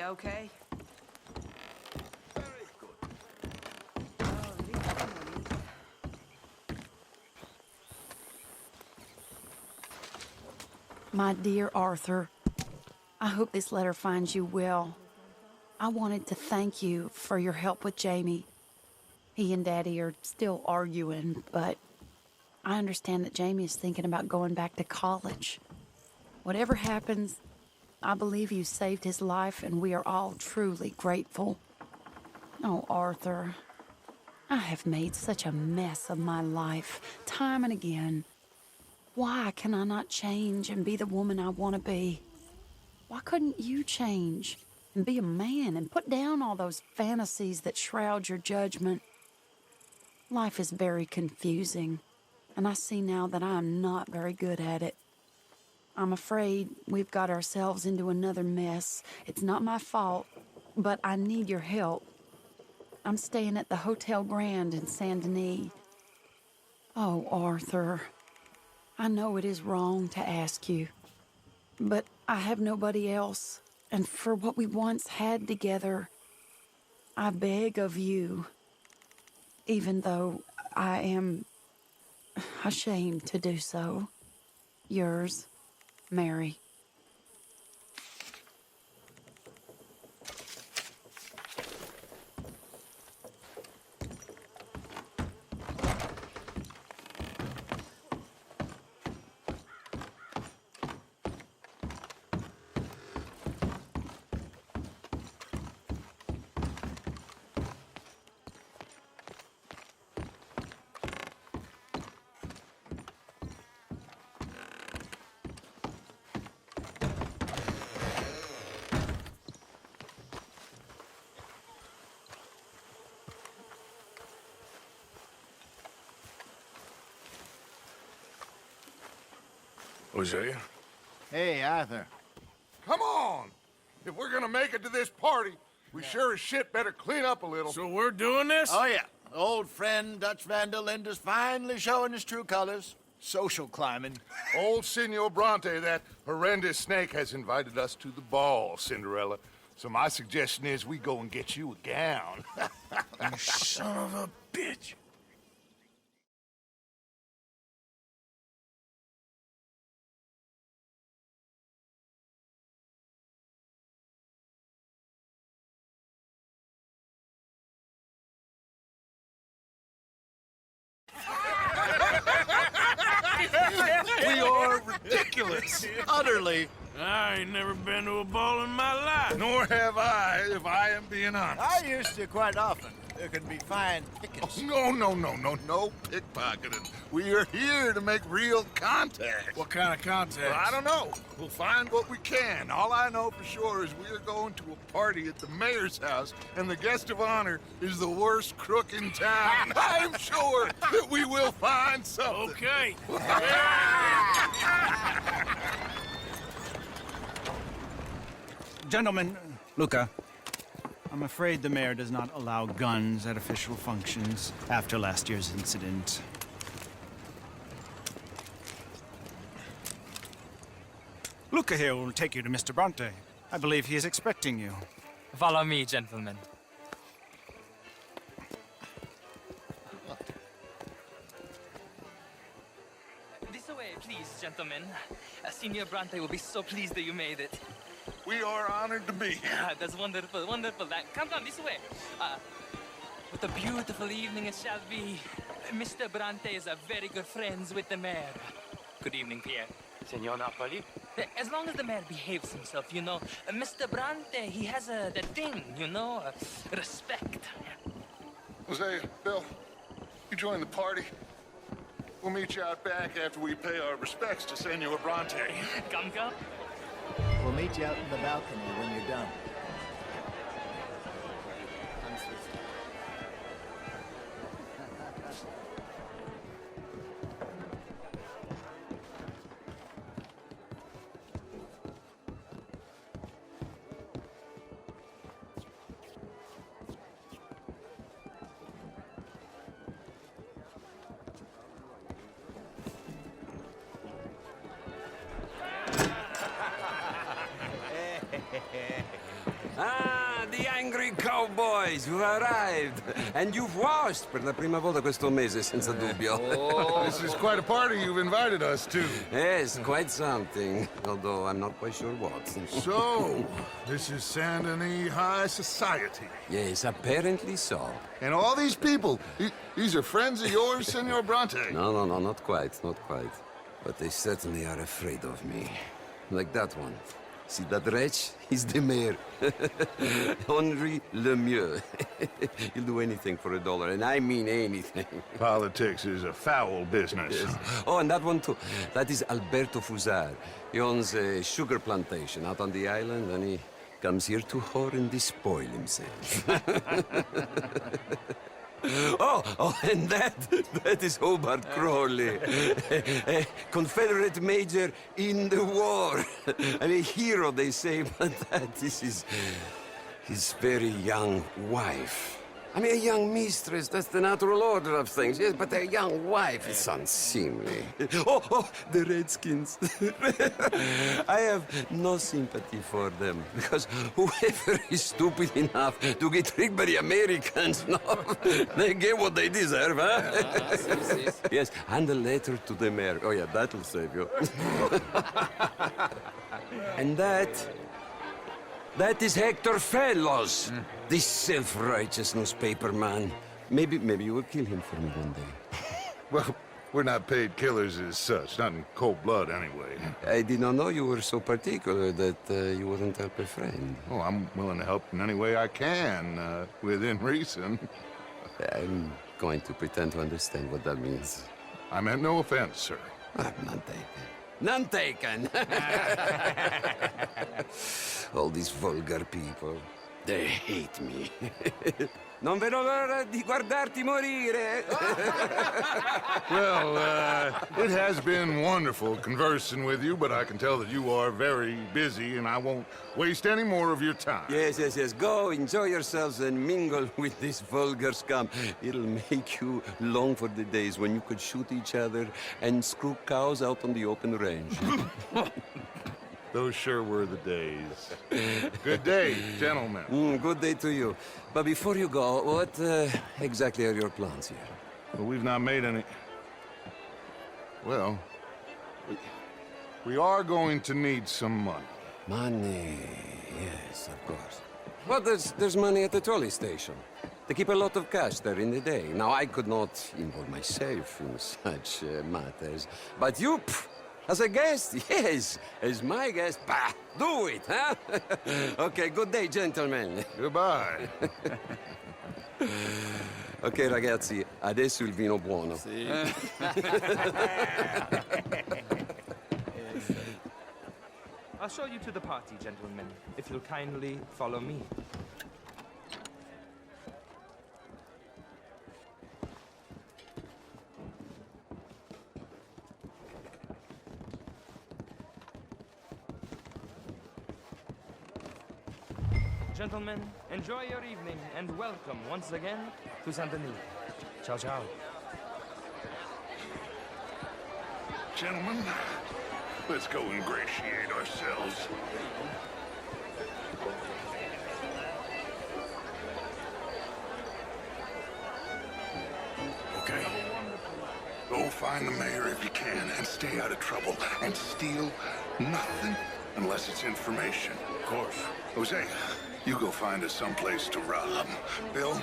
You okay? Very good. My dear Arthur, I hope this letter finds you well. I wanted to thank you for your help with Jamie. He and Daddy are still arguing, but I understand that Jamie is thinking about going back to college. Whatever happens, I believe you saved his life, and we are all truly grateful. Oh, Arthur, I have made such a mess of my life, time and again. Why can I not change and be the woman I want to be? Why couldn't you change and be a man and put down all those fantasies that shroud your judgment? Life is very confusing, and I see now that I am not very good at it. I'm afraid we've got ourselves into another mess. It's not my fault, but I need your help. I'm staying at the Hotel Grand in Saint Denis. Oh, Arthur, I know it is wrong to ask you, but I have nobody else, and for what we once had together, I beg of you, even though I am ashamed to do so. Yours, Mary. Hosea? Hey, Arthur. Come on! If we're gonna make it to this party, we sure as shit better clean up a little. So we're doing this? Oh, yeah. Old friend Dutch Van der Linde's finally showing his true colors. Social climbing. Old Senor Bronte, that horrendous snake, has invited us to the ball, Cinderella. So my suggestion is we go and get you a gown. You son of a bitch. We are ridiculous. Utterly. I ain't never been to a ball in my life. Nor have I, if I am being honest. I used to quite often. There can be fine pickings. No pickpocketing. We are here to make real contact. What kind of contact? Well, I don't know. We'll find what we can. All I know for sure is we are going to a party at the mayor's house, and the guest of honor is the worst crook in town. I'm sure that we will find something. Okay. Gentlemen, Luca, I'm afraid the mayor does not allow guns at official functions after last year's incident. Luca here will take you to Mr. Bronte. I believe he is expecting you. Follow me, gentlemen. This way, please, gentlemen. Senior Bronte will be so pleased that you made it. We are honored to be here. That's wonderful, wonderful. Come this way. What a beautiful evening it shall be. Mr. Bronte is a very good friends with the mayor. Good evening, Pierre. Senor Napoli? As long as the mayor behaves himself, you know. Mr. Bronte, he has that thing, you know, respect. Jose, Bill, you join the party. We'll meet you out back after we pay our respects to Senor Bronte. Come. We'll meet you out in the balcony when you're done. the angry cowboys who arrived. And you've washed per la prima volta questo mese, senza dubbio. This is quite a party you've invited us to. Yes, quite something. Although I'm not quite sure what. So, this is Saint Denis High Society. Yes, apparently so. And all these people, these are friends of yours, Senor Bronte? No, not quite, not quite. But they certainly are afraid of me. Like that one. See that wretch? He's the mayor. Henri Lemieux. He'll do anything for $1, and I mean anything. Politics is a foul business. Yes. Oh, and that one too. That is Alberto Fusar. He owns a sugar plantation out on the island, and he comes here to whore and despoil himself. Oh, and that is Hobart Crawley, a Confederate major in the war. I mean, a hero, they say, but that is his very young wife. I mean, a young mistress, that's the natural order of things, yes, but a young wife is unseemly. Oh, the Redskins. I have no sympathy for them, because whoever is stupid enough to get tricked by the Americans, no, they get what they deserve, huh? Yes, and a letter to the mayor. Oh, yeah, that'll save you. And that is Hector Fellows, this self-righteous newspaper man. Maybe you will kill him for me one day. Well, we're not paid killers as such, not in cold blood anyway. I did not know you were so particular that you wouldn't help a friend. Oh, I'm willing to help in any way I can, within reason. I'm going to pretend to understand what that means. I meant no offense, sir. I'm none taken. None taken! All these vulgar people, they hate me. Non vedo l'ora di guardarti morire. Well, it has been wonderful conversing with you, but I can tell that you are very busy, and I won't waste any more of your time. Yes. Go, enjoy yourselves, and mingle with this vulgar scum. It'll make you long for the days when you could shoot each other and screw cows out on the open range. Those sure were the days. Good day, gentlemen. Good day to you. But before you go, what exactly are your plans here? Well, we've not made any... Well, we are going to need some money. Money, yes, of course. Well, there's money at the trolley station. They keep a lot of cash there in the day. Now, I could not involve myself in such matters. But you, as a guest, yes, as my guest, bah, do it, huh? Okay, good day, gentlemen. Goodbye. Ok, ragazzi, adesso il vino buono. I'll show you to the party, gentlemen, if you'll kindly follow me. Gentlemen, enjoy your evening and welcome once again to Saint Denis. Ciao, ciao. Gentlemen, let's go ingratiate ourselves. Okay. Go find the mayor if you can and stay out of trouble. And steal nothing unless it's information. Of course. Jose, you go find us someplace to rob. Bill,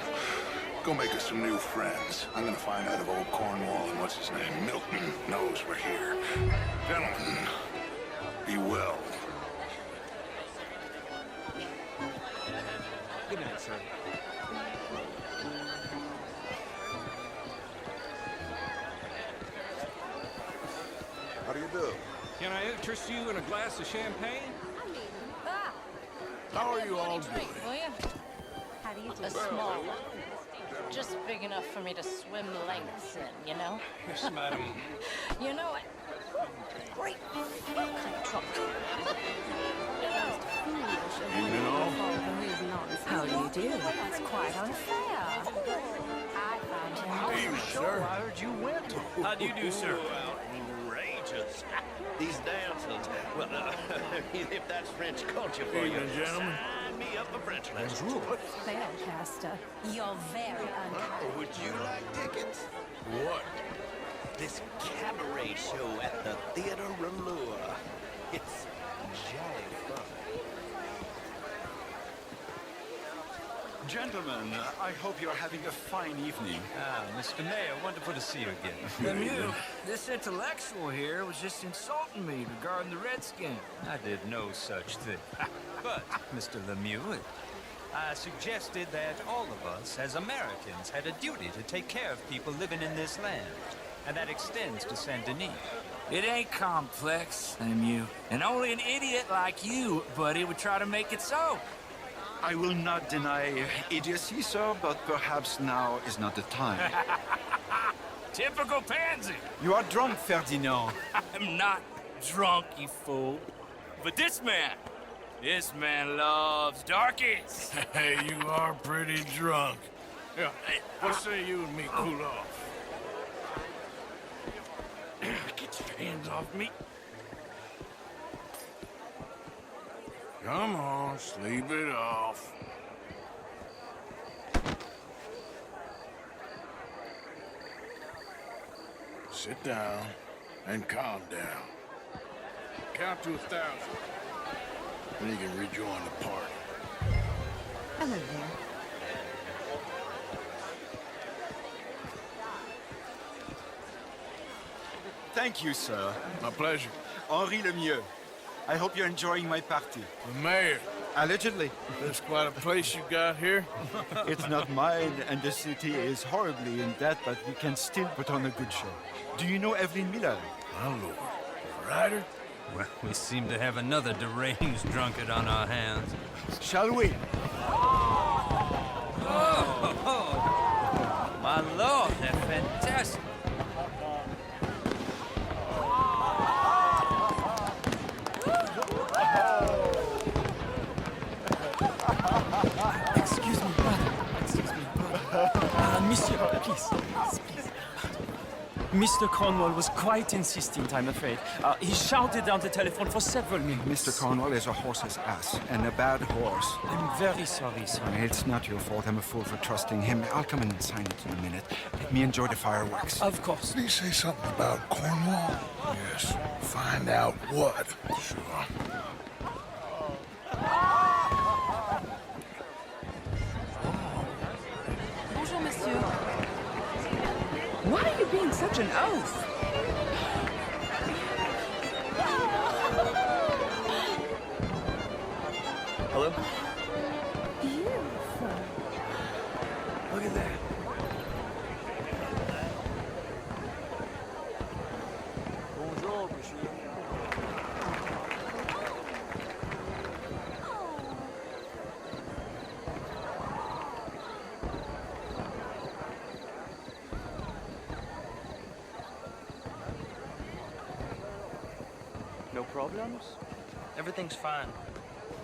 go make us some new friends. I'm gonna find out if old Cornwall and what's his name, Milton, knows we're here. Gentlemen, be well. Good night, sir. How do you do? Can I interest you in a glass of champagne? How are you all doing? Will you? How do you do? A small one. Just big enough for me to swim lengths in, you know? Yes, madam. You know what? Great fucking truck. Evening all. How do you do? That's quite unfair. I found him. Evening, sir. I heard you went. How do you do, sir? Outrageous. Yes, these damsels. Well, if that's French culture for you, Evening, gentlemen. sign me up for French lessons. Fantastic. You're very unkind. Would you like tickets? What? This cabaret show at the Theatre Ramure. It's jolly fun. Gentlemen, I hope you're having a fine evening. Ah, Mr. Mayor, wonderful to see you again. Lemieux, this intellectual here was just insulting me regarding the Redskin. I did no such thing. But, Mr. Lemieux, I suggested that all of us, as Americans, had a duty to take care of people living in this land. And that extends to Saint Denis. It ain't complex, Lemieux. And only an idiot like you, buddy, would try to make it so. I will not deny idiocy, sir, but perhaps now is not the time. Typical pansy. You are drunk, Ferdinand. I'm not drunk, you fool. But this man loves darkies. Hey, you are pretty drunk. Yeah, what say you and me cool off? Get your hands off me. Come on, sleep it off. Sit down and calm down. Count to 1,000. Then you can rejoin the party. Hello there. Thank you, sir. My pleasure. Henri Lemieux. I hope you're enjoying my party. The mayor. Allegedly. That's quite a place you got here. It's not mine, and the city is horribly in debt, but we can still put on a good show. Do you know Evelyn Miller? My lord. Ryder? Well, we seem to have another deranged drunkard on our hands. Shall we? Oh, my lord, they're fantastic. Excuse me, brother. Excuse me, brother. Monsieur, please. Mr. Cornwall was quite insistent, I'm afraid. He shouted down the telephone for several minutes. Mr. Cornwall is a horse's ass, and a bad horse. I'm very sorry, sir. It's not your fault. I'm a fool for trusting him. I'll come and sign it in a minute. Let me enjoy the fireworks. Of course. Did he say something about Cornwall? Yes. Find out what. Sure. Bonjour, monsieur. Why are you being such an oaf? Hello? Beautiful. Look at that. Bonjour, monsieur. No problems? Everything's fine.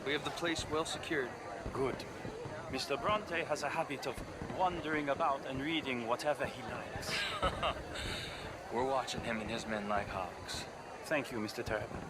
We have the place well secured. Good. Mr. Bronte has a habit of wandering about and reading whatever he likes. We're watching him and his men like hawks. Thank you, Mr. Turpin.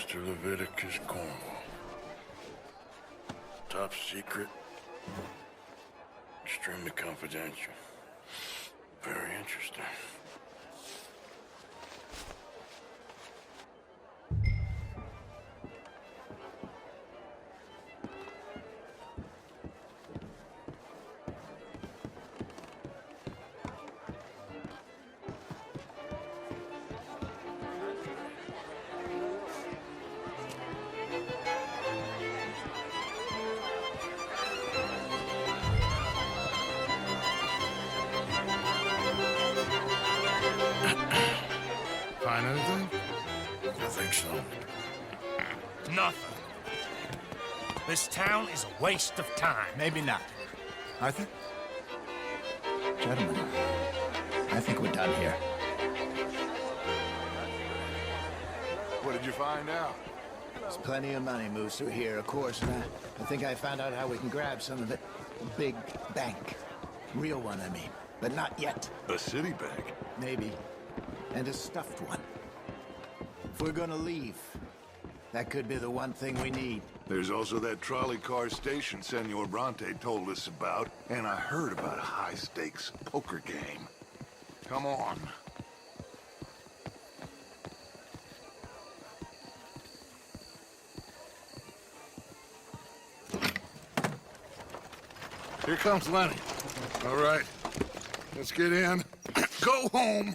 Mr. Leviticus Cornwall. Top secret. Extremely confidential. Very interesting. Find anything? I think so. Nothing. This town is a waste of time. Maybe not. Arthur? Gentlemen, I think we're done here. What did you find out? There's plenty of money moves through here, of course, and I think I found out how we can grab some of it. A big bank. Real one, I mean. But not yet. A city bank? Maybe. And a stuffed one. If we're gonna leave, that could be the one thing we need. There's also that trolley car station Senor Bronte told us about, and I heard about a high-stakes poker game. Come on. Here comes Lenny. All right, let's get in. Go home.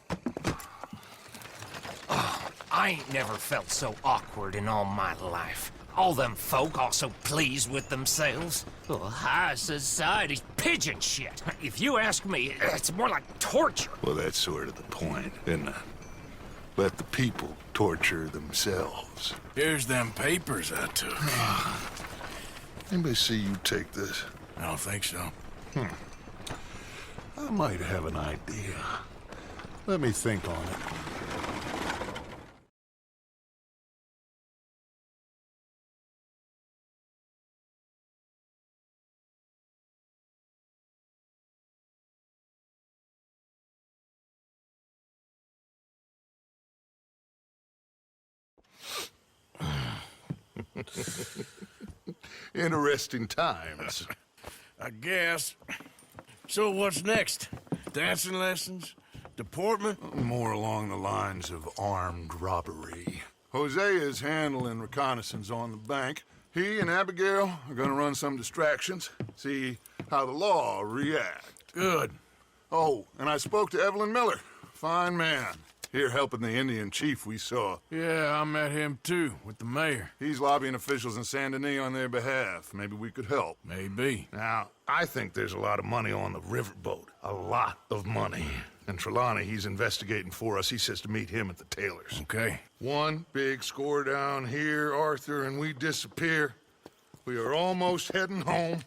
I ain't never felt so awkward in all my life. All them folk all so pleased with themselves. Oh, high society's pigeon shit. If you ask me, it's more like torture. Well, that's sort of the point, isn't it? Let the people torture themselves. Here's them papers I took. Anybody see you take this? I don't think so. I might have an idea. Let me think on it. Interesting times. I guess. So what's next? Dancing lessons? Deportment? More along the lines of armed robbery. Jose is handling reconnaissance on the bank. He and Abigail are gonna run some distractions, see how the law react. Good. Oh, and I spoke to Evelyn Miller. Fine man. Here helping the Indian chief we saw. Yeah, I met him too, with the mayor. He's lobbying officials in Saint Denis on their behalf. Maybe we could help. Maybe. Now, I think there's a lot of money on the riverboat. A lot of money. And Trelawney, he's investigating for us. He says to meet him at the Taylor's. Okay. One big score down here, Arthur, and we disappear. We are almost heading home.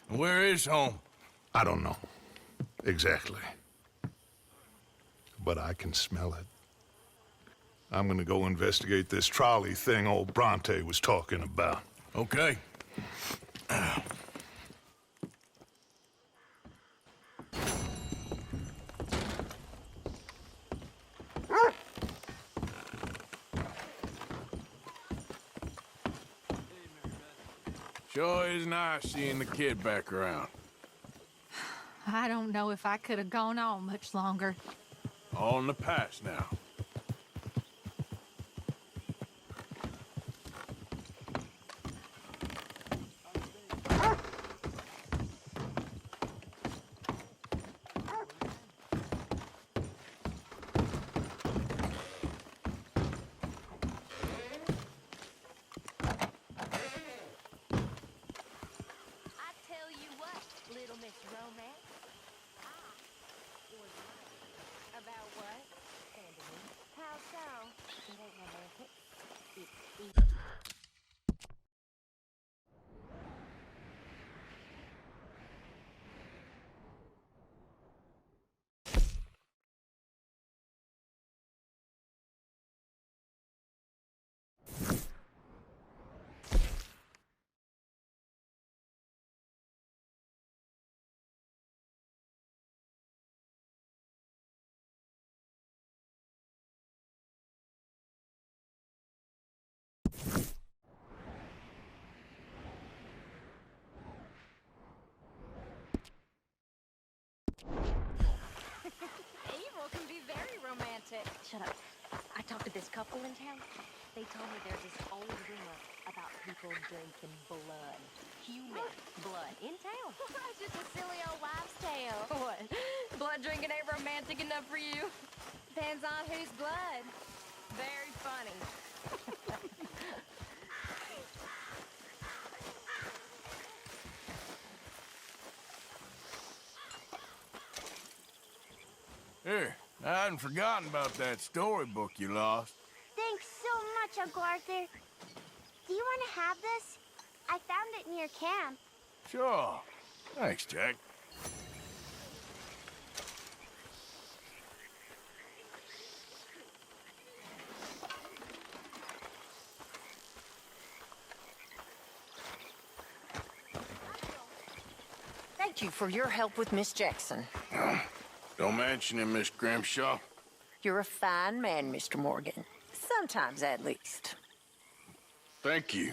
Where is home? I don't know. Exactly. But I can smell it. I'm gonna go investigate this trolley thing old Bronte was talking about. Okay. Sure is nice seeing the kid back around. I don't know if I could have gone on much longer. All in the past now. About what? shut up. I talked to this couple in town. They told me there's this old rumor about people drinking blood. Human blood in town. It's just a silly old wives' tale. What? Blood drinking ain't romantic enough for you? Depends on whose blood. Very funny. Here, I hadn't forgotten about that storybook you lost. Thanks so much, Uncle Arthur. Do you want to have this? I found it near camp. Sure. Thanks, Jack. Thank you for your help with Miss Jackson. Don't mention it, Miss Grimshaw. You're a fine man, Mr. Morgan. Sometimes, at least. Thank you.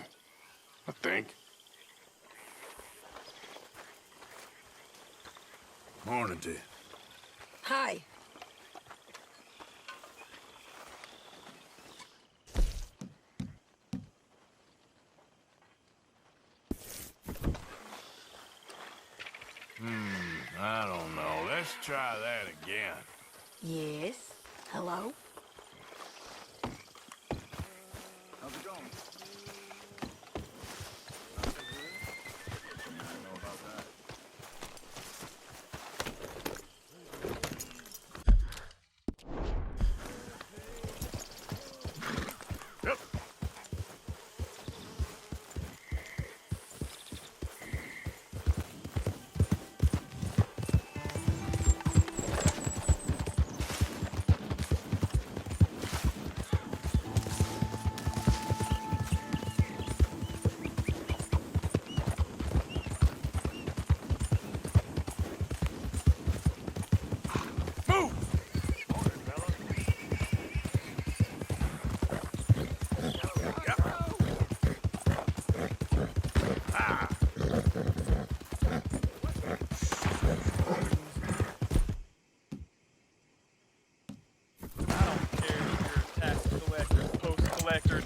I think. Morning to you. Hi. I don't know. Let's try that again. Yes. Hello? How's it going?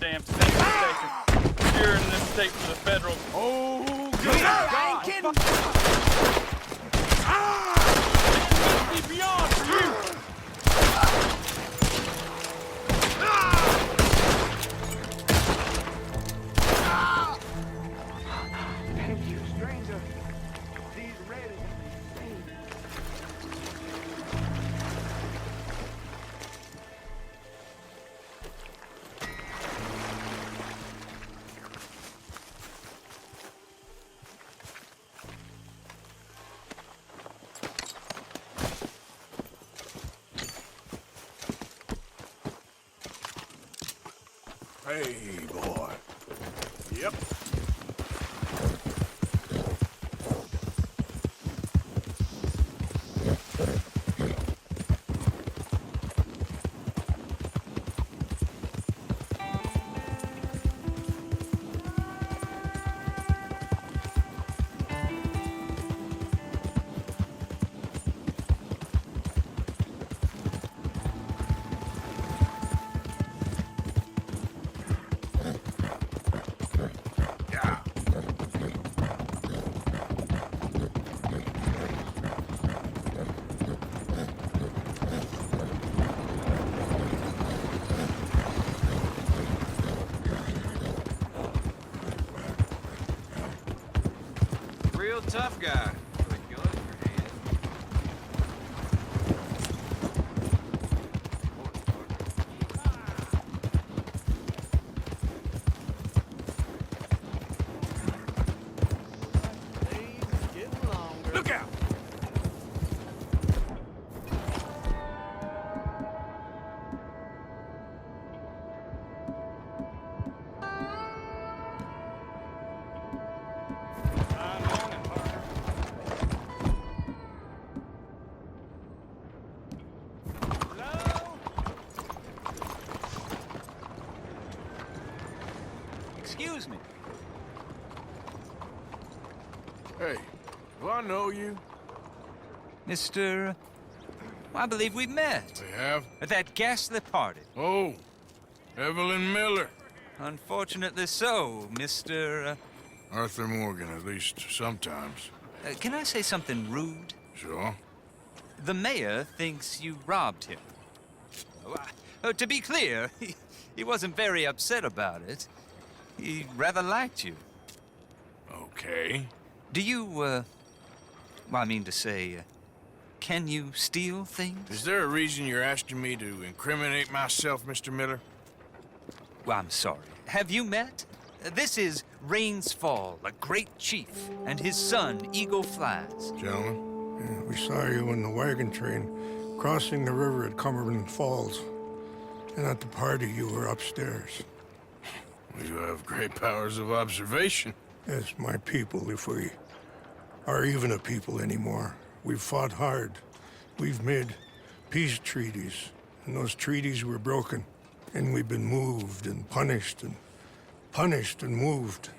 Damn state station. You're in this state for the federal. Oh, good God! It must be beyond for you. Thank you, stranger. These red is Hey, boy. Yep. Real tough guy. With a gun in your hand. Look out! Excuse me. Hey, do I know you? Mr. I believe we met. We have? At that ghastly party. Oh, Evelyn Miller. Unfortunately so, Mr. Arthur Morgan, at least sometimes. Can I say something rude? Sure. The mayor thinks you robbed him. To be clear, he wasn't very upset about it. He rather liked you. Okay. Do you, well, I mean to say, can you steal things? Is there a reason you're asking me to incriminate myself, Mr. Miller? Well, I'm sorry. Have you met? This is Rains Fall, a great chief, and his son, Eagle Flies. Gentlemen? Yeah, we saw you in the wagon train crossing the river at Cumberland Falls. And at the party, you were upstairs. You have great powers of observation. Yes, my people, if we are even a people anymore. We've fought hard. We've made peace treaties, and those treaties were broken. And we've been moved and punished and moved.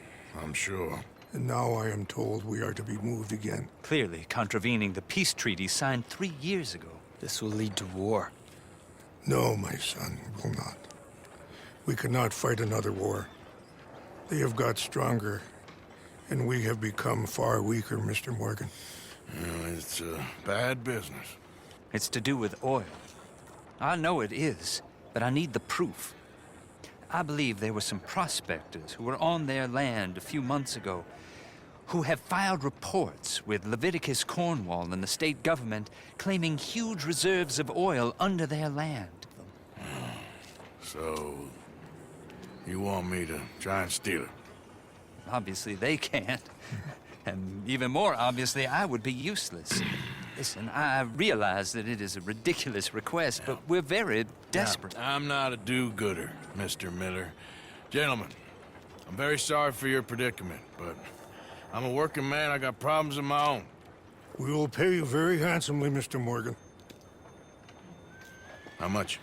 I'm sure. And now I am told we are to be moved again. Clearly contravening the peace treaty signed 3 years ago. This will lead to war. No, my son, it will not. We cannot fight another war. They have got stronger, and we have become far weaker, Mr. Morgan. It's bad business. It's to do with oil. I know it is, but I need the proof. I believe there were some prospectors who were on their land a few months ago who have filed reports with Leviticus Cornwall and the state government claiming huge reserves of oil under their land. So, you want me to try and steal it? Obviously they can't. And even more obviously, I would be useless. Listen, I realize that it is a ridiculous request, but we're very desperate. Now, I'm not a do-gooder, Mr. Miller. Gentlemen, I'm very sorry for your predicament, but I'm a working man. I got problems of my own. We will pay you very handsomely, Mr. Morgan. How much?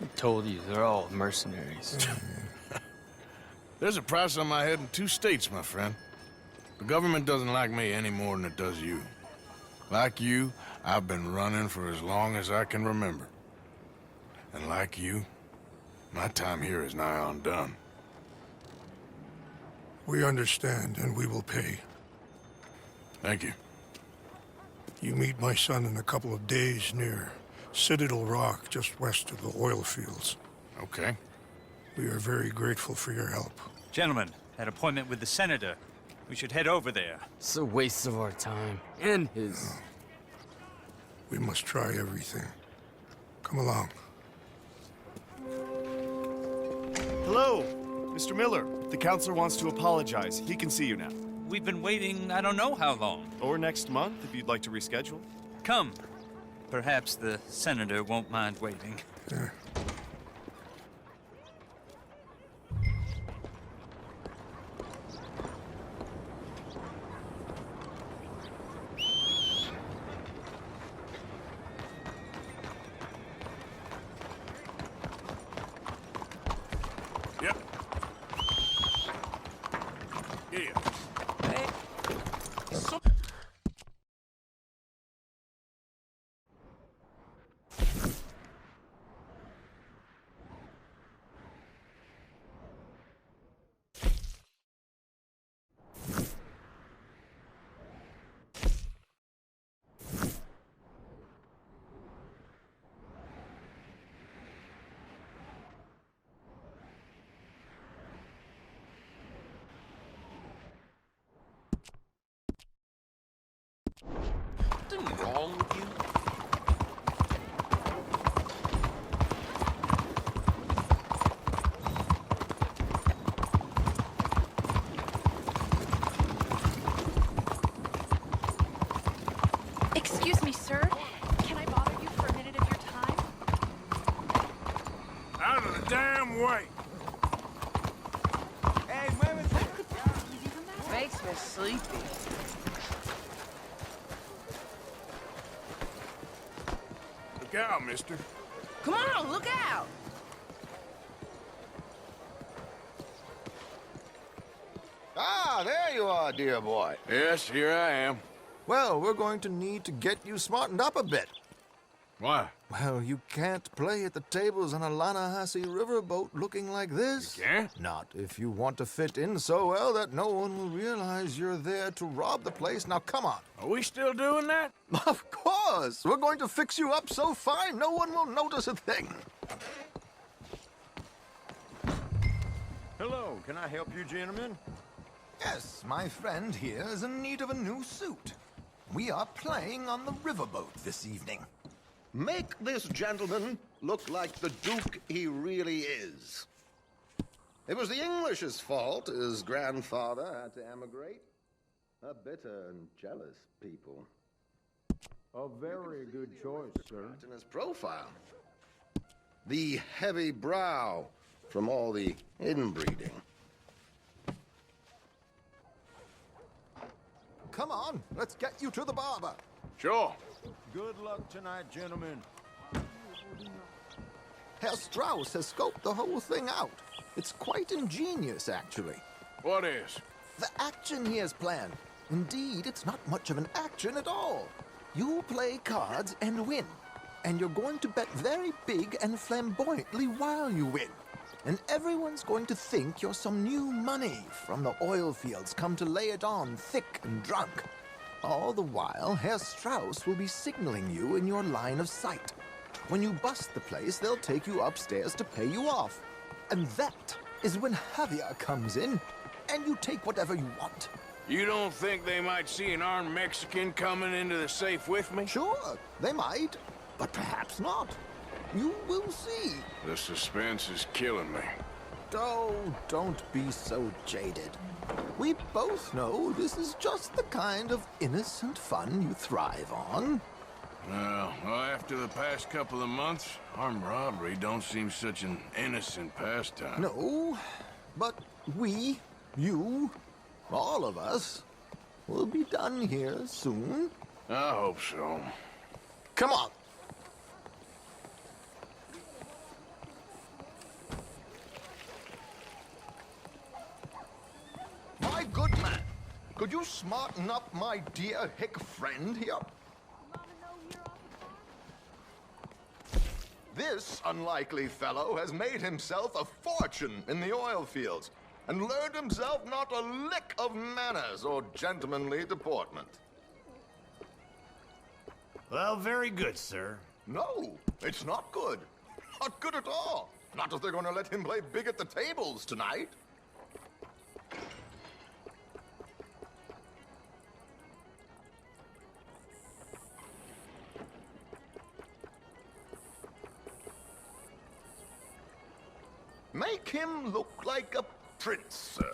I told you, they're all mercenaries. There's a price on my head in 2 states, my friend. The government doesn't like me any more than it does you. Like you, I've been running for as long as I can remember. And like you, my time here is nigh undone. We understand, and we will pay. Thank you. You meet my son in a couple of days near Citadel Rock, just west of the oil fields. Okay. We are very grateful for your help. Gentlemen, that appointment with the senator. We should head over there. It's a waste of our time. And his. We must try everything. Come along. Hello, Mr. Miller. The counselor wants to apologize. He can see you now. We've been waiting I don't know how long. Or next month, if you'd like to reschedule. Come. Perhaps the senator won't mind waiting. Yeah. Yep. Yeah. What's wrong with you? Excuse me, sir. Can I bother you for a minute of your time? Out of the damn way! Hey, makes me sleepy. Look out, mister. Come on, look out! Ah, there you are, dear boy. Yes, here I am. Well, we're going to need to get you smartened up a bit. Why? Well, you can't play at the tables on a Lannahechee riverboat looking like this. You can't? Not if you want to fit in so well that no one will realize you're there to rob the place. Now, come on. Are we still doing that? Of course! We're going to fix you up so fine no one will notice a thing. Hello, can I help you, gentlemen? Yes, my friend here is in need of a new suit. We are playing on the riverboat this evening. Make this gentleman look like the Duke he really is. It was the English's fault his grandfather had to emigrate. A bitter and jealous people. A very good choice, sir. In his profile. The heavy brow from all the inbreeding. Come on, let's get you to the barber. Sure. Good luck tonight, gentlemen. Herr Strauss has scoped the whole thing out. It's quite ingenious, actually. What is? The action he has planned. Indeed, it's not much of an action at all. You play cards and win. And you're going to bet very big and flamboyantly while you win. And everyone's going to think you're some new money from the oil fields come to lay it on thick and drunk. All the while, Herr Strauss will be signaling you in your line of sight. When you bust the place, they'll take you upstairs to pay you off. And that is when Javier comes in, and you take whatever you want. You don't think they might see an armed Mexican coming into the safe with me? Sure, they might, but perhaps not. You will see. The suspense is killing me. Oh, don't be so jaded. We both know this is just the kind of innocent fun you thrive on. Well, after the past couple of months, armed robbery don't seem such an innocent pastime. No, but we, you, all of us, will be done here soon. I hope so. Come on. My good man, could you smarten up my dear hick friend here? This unlikely fellow has made himself a fortune in the oil fields and learned himself not a lick of manners or gentlemanly deportment. Well, very good, sir. No, it's not good. Not good at all. Not if they're going to let him play big at the tables tonight. Make him look like a prince, sir.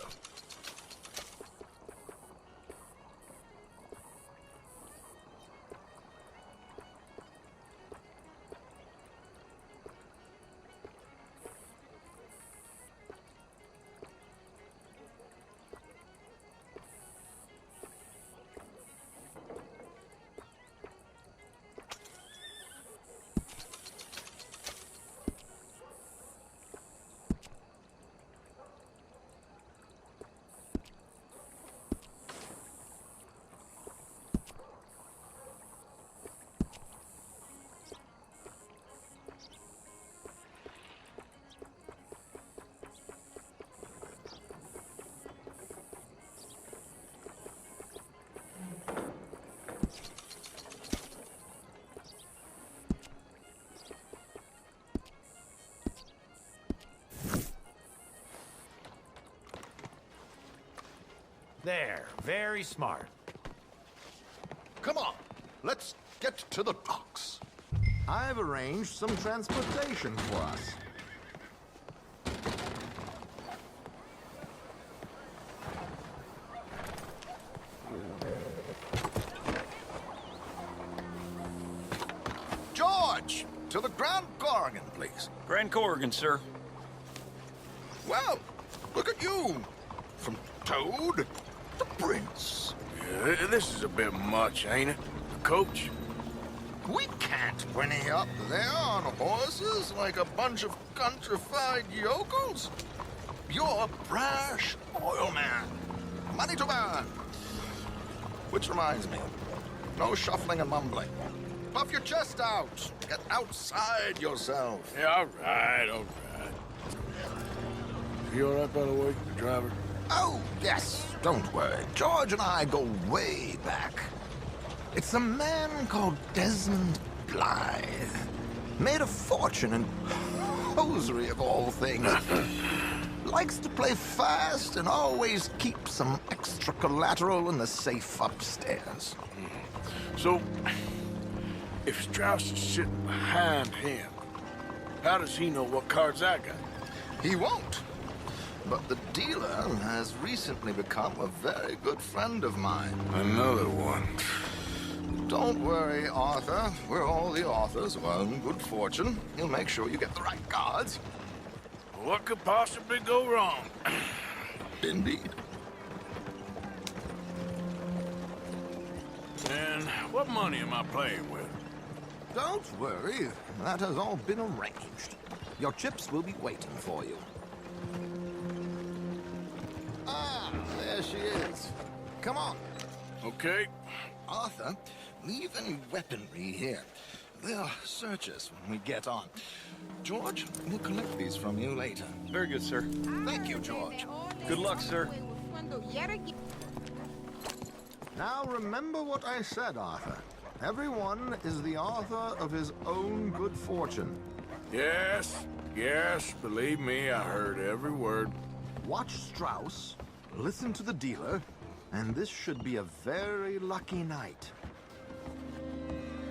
There, very smart. Come on, let's get to the docks. I've arranged some transportation for us. George, to the Grand Corrigan, please. Grand Corrigan, sir. Well, look at you. From Toad to Prince. Yeah, this is a bit much, ain't it? Coach? We can't whinny up there on horses like a bunch of countrified yokels. You're a brash oil man. Money to burn. Which reminds me, no shuffling and mumbling. Puff your chest out. Get outside yourself. Yeah, all right, all right. You all right, by the way, the driver? Oh, yes, don't worry. George and I go way back. It's a man called Desmond Blythe. Made a fortune in hosiery of all things. Likes to play fast and always keeps some extra collateral in the safe upstairs. So, if Strauss is sitting behind him, how does he know what cards I got? He won't. But the dealer has recently become a very good friend of mine. Another one. Don't worry, Arthur. We're all the authors of our own good fortune. He'll make sure you get the right cards. What could possibly go wrong? Indeed. And what money am I playing with? Don't worry. That has all been arranged. Your chips will be waiting for you. Ah, there she is. Come on. Okay. Arthur, leave any weaponry here. They'll search us when we get on. George, we'll collect these from you later. Very good, sir. Thank you, George. Good luck, sir. Now remember what I said, Arthur. Everyone is the author of his own good fortune. Yes, yes, believe me, I heard every word. Watch Strauss, listen to the dealer, and this should be a very lucky night.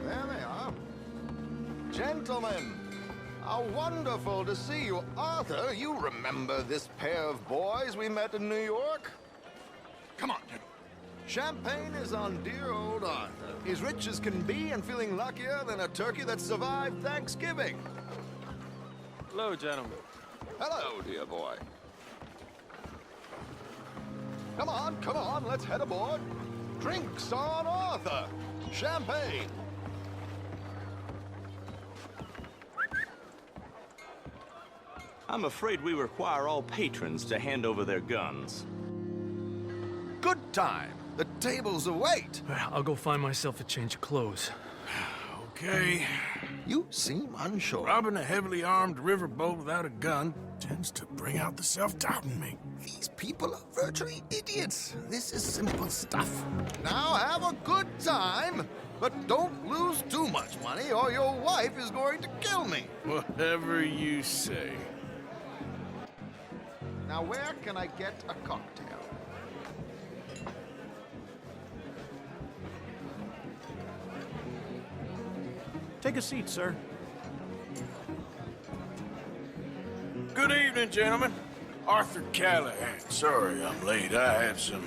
There they are. Gentlemen, how wonderful to see you. Arthur, you remember this pair of boys we met in New York? Come on, gentlemen. Champagne is on dear old Arthur. He's rich as can be and feeling luckier than a turkey that survived Thanksgiving. Hello, gentlemen. Hello, dear boy. Come on, let's head aboard. Drinks on Arthur. Champagne. I'm afraid we require all patrons to hand over their guns. Good time. The tables await. I'll go find myself a change of clothes. Okay. You seem unsure. Robbing a heavily armed riverboat without a gun tends to bring out the self-doubt in me. These people are virtually idiots. This is simple stuff. Now have a good time, but don't lose too much money or your wife is going to kill me. Whatever you say. Now where can I get a cocktail? Take a seat, sir. Good evening, gentlemen. Arthur Callahan. Sorry I'm late. I had some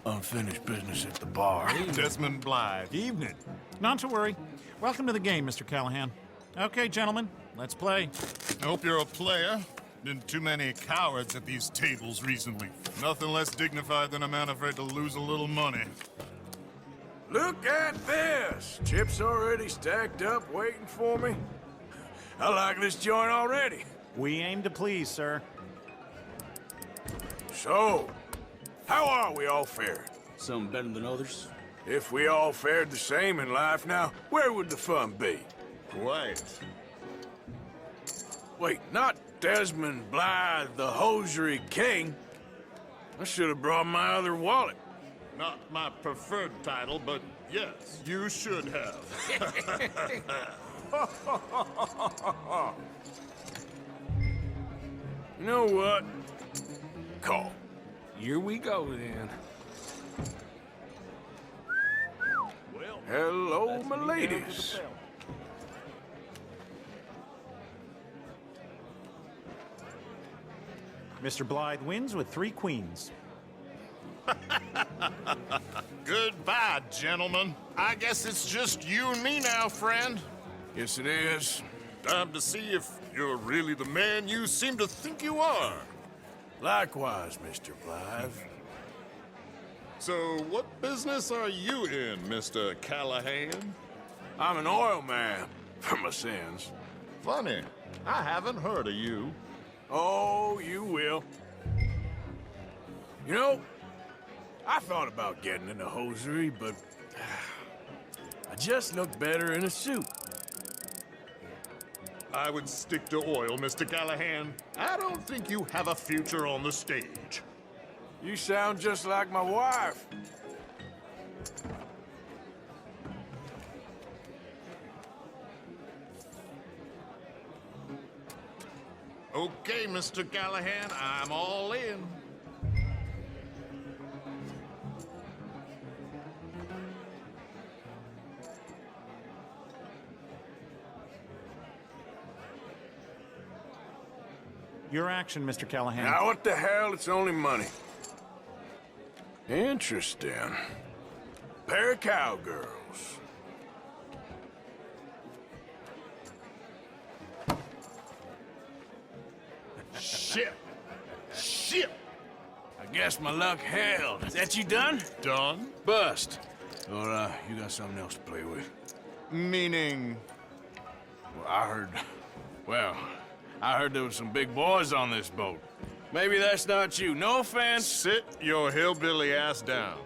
unfinished business at the bar. Desmond Blythe. Evening. Not to worry. Welcome to the game, Mr. Callahan. Okay, gentlemen, let's play. I hope you're a player. Been too many cowards at these tables recently. Nothing less dignified than a man afraid to lose a little money. Look at this! Chips already stacked up, waiting for me. I like this joint already. We aim to please, sir. So, how are we all faring? Some better than others. If we all fared the same in life now, where would the fun be? Quiet. Wait, not Desmond Blythe, the hosiery king. I should have brought my other wallet. Not my preferred title, but yes, you should have. You know what? Call. Here we go, then. Well, hello, my ladies. Mr. Blythe wins with 3 queens. Goodbye, gentlemen. I guess it's just you and me now, friend. Yes, it is. Time to see if you're really the man you seem to think you are. Likewise, Mr. Blythe. So, what business are you in, Mr. Callahan? I'm an oil man, for my sins. Funny. I haven't heard of you. Oh, you will. You know, I thought about getting into hosiery, but I just look better in a suit. I would stick to oil, Mr. Callahan. I don't think you have a future on the stage. You sound just like my wife. Okay, Mr. Callahan, I'm all in. Your action, Mr. Callahan. Now, what the hell? It's only money. Interesting. Pair of cowgirls. Shit. Shit. I guess my luck held. Is that you done? Done? Bust. Or, you got something else to play with? Meaning? Well, I heard there was some big boys on this boat. Maybe that's not you. No offense. Sit your hillbilly ass down.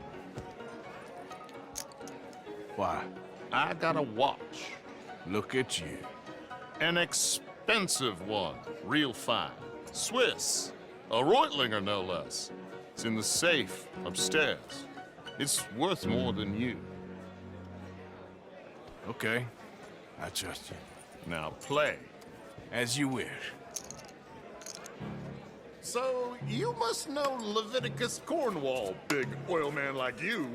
Why? I got a watch. Look at you. An expensive one. Real fine. Swiss. A Reutlinger, no less. It's in the safe upstairs. It's worth more than you. Okay. I trust you. Now play. As you wish. So, you must know Leviticus Cornwall, big oil man like you.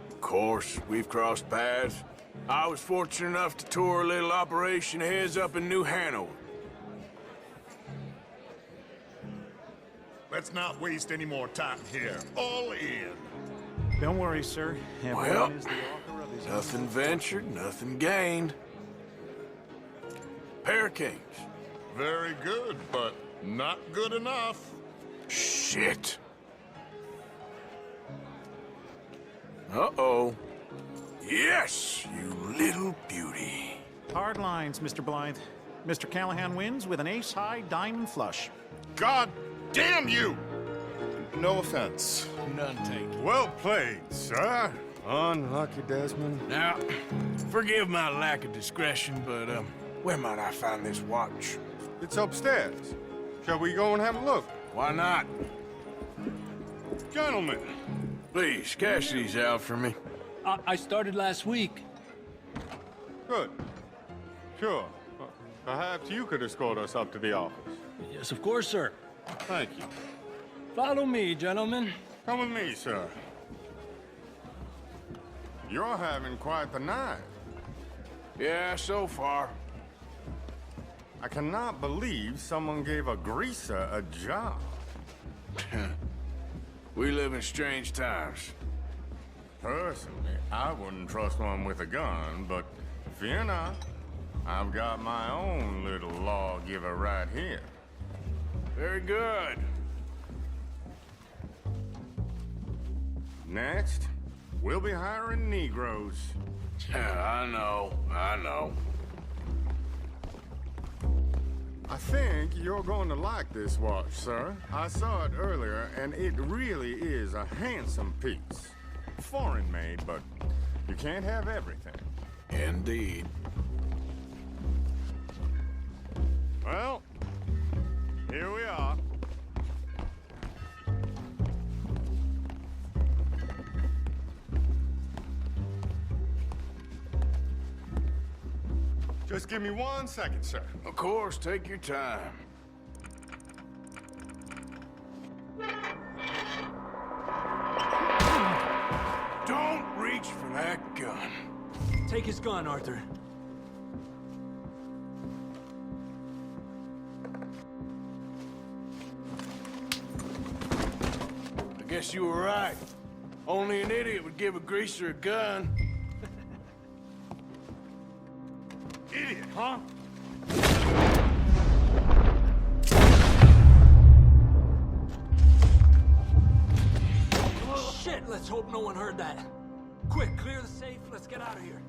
Of course, we've crossed paths. I was fortunate enough to tour a little operation of his up in New Hanover. Let's not waste any more time here. All in. Don't worry, sir. Everyone Well, is the author of his nothing ventured, nothing gained. Pair of kings. Very good, but not good enough. Shit. Uh-oh. Yes, you little beauty. Hard lines, Mr. Blythe. Mr. Callahan wins with an ace-high diamond flush. God damn you! No offense. None taken. Well played, sir. Unlucky, Desmond. Now, forgive my lack of discretion, but, where might I find this watch? It's upstairs. Shall we go and have a look? Why not? Gentlemen. Please, cash these out for me. I started last week. Good. Sure. Perhaps you could escort us up to the office. Yes, of course, sir. Thank you. Follow me, gentlemen. Come with me, sir. You're having quite the night. Yeah, so far. I cannot believe someone gave a greaser a job. We live in strange times. Personally, I wouldn't trust one with a gun, but fear not. I've got my own little lawgiver right here. Very good. Next, we'll be hiring Negroes. I know. I think you're going to like this watch, sir. I saw it earlier, and it really is a handsome piece. Foreign made, but you can't have everything. Indeed. Well, here we are. Just give me 1 second, sir. Of course, take your time. Don't reach for that gun. Take his gun, Arthur. I guess you were right. Only an idiot would give a greaser a gun. Idiot, huh? Oh, shit! Let's hope no one heard that. Quick, clear the safe. Let's get out of here.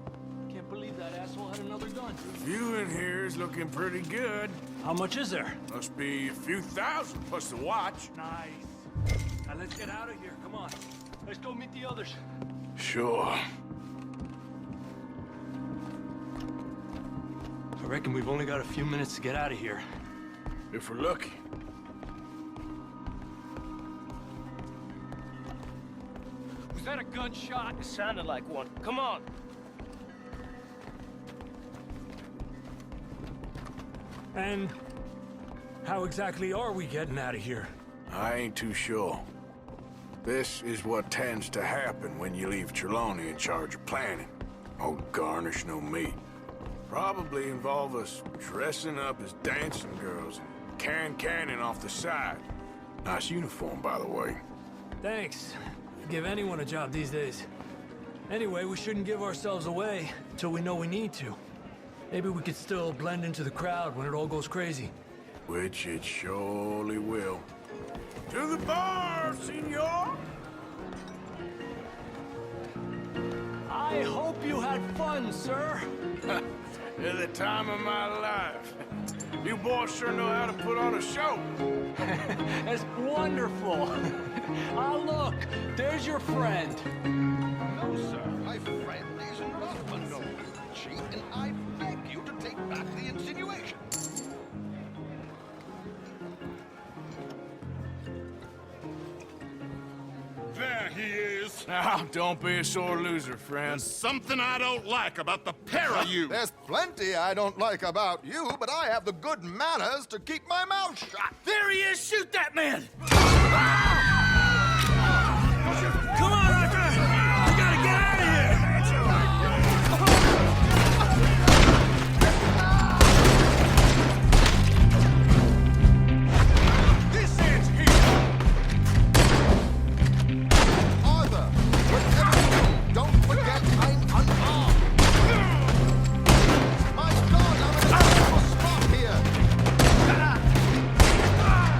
Can't believe that asshole had another gun. The view in here is looking pretty good. How much is there? Must be a few thousand plus the watch. Nice. Now let's get out of here. Come on. Let's go meet the others. Sure. I reckon we've only got a few minutes to get out of here. If we're lucky. Was that a gunshot? It sounded like one. Come on. And how exactly are we getting out of here? I ain't too sure. This is what tends to happen when you leave Trelawney in charge of planning. Oh, garnish no meat. Probably involve us dressing up as dancing girls and carrying cannon off the side. Nice uniform, by the way. Thanks. Give anyone a job these days. Anyway, we shouldn't give ourselves away until we know we need to. Maybe we could still blend into the crowd when it all goes crazy. Which it surely will. To the bar, senor! I hope you had fun, sir. At the time of my life. You boys sure know how to put on a show. That's wonderful. Ah, look, there's your friend. No, sir. My friend is not a noble cheat, and I beg you to take back the insinuation. There he is. Now, don't be a sore loser, friend. Something I don't like about the pair of you. There's plenty I don't like about you, but I have the good manners to keep my mouth shut. There he is! Shoot that man! Come on, Arthur! We gotta get out of here! This ends here. Arthur, whatever you do, don't forget I'm unarmed. My God, I'm in a terrible spot here.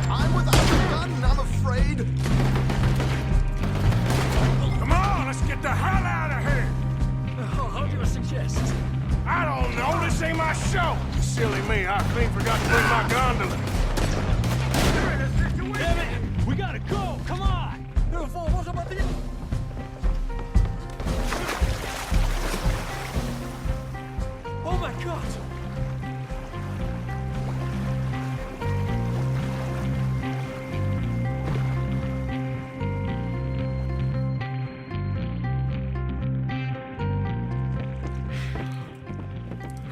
I'm without a gun, I'm afraid. Come on, let's get the hell out of here. How do you suggest? I don't know, this ain't my show. Silly me, I clean forgot to bring my gondola. Damn it! We gotta go! Come on! Oh my God!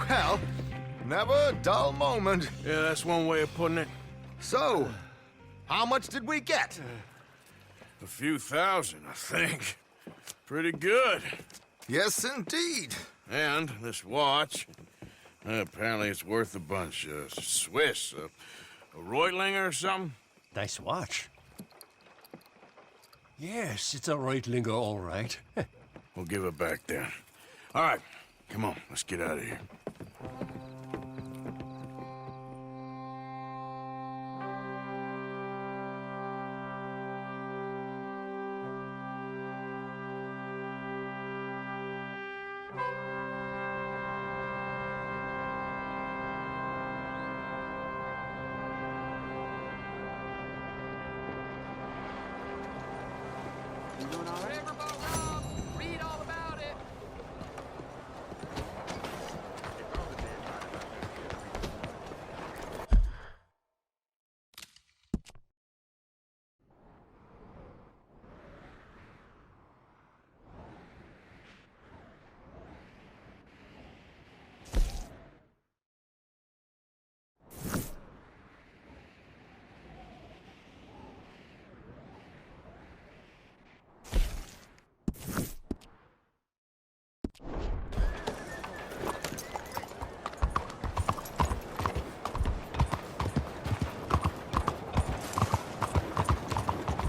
Well, never a dull moment. Yeah, that's one way of putting it. So, how much did we get? A few thousand, I think. Pretty good. Yes, indeed. And this watch, apparently it's worth a bunch. Swiss, a Reutlinger or something? Nice watch. Yes, it's a Reutlinger, all right. We'll give it back then. All right, come on, let's get out of here. Read all about it.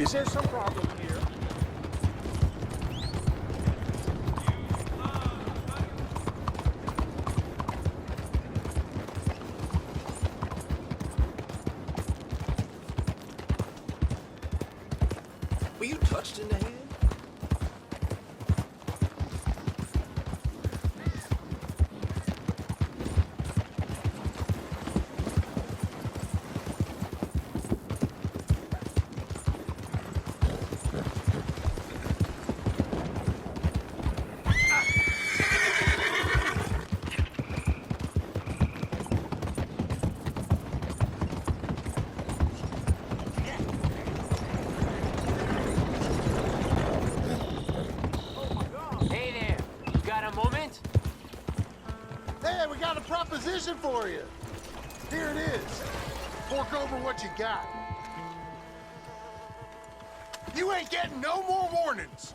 Is there some problem here? Were you touched in the hand? proposition for you. Here it is. Fork over what you got. You ain't getting no more warnings.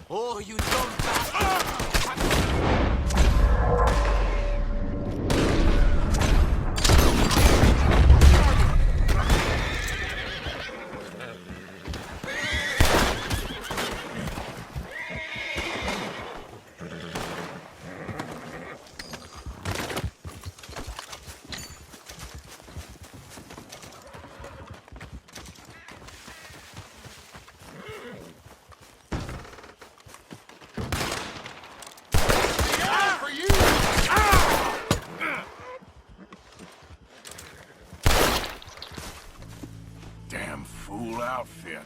Oh, you dumb bastard! Damn fool outfit.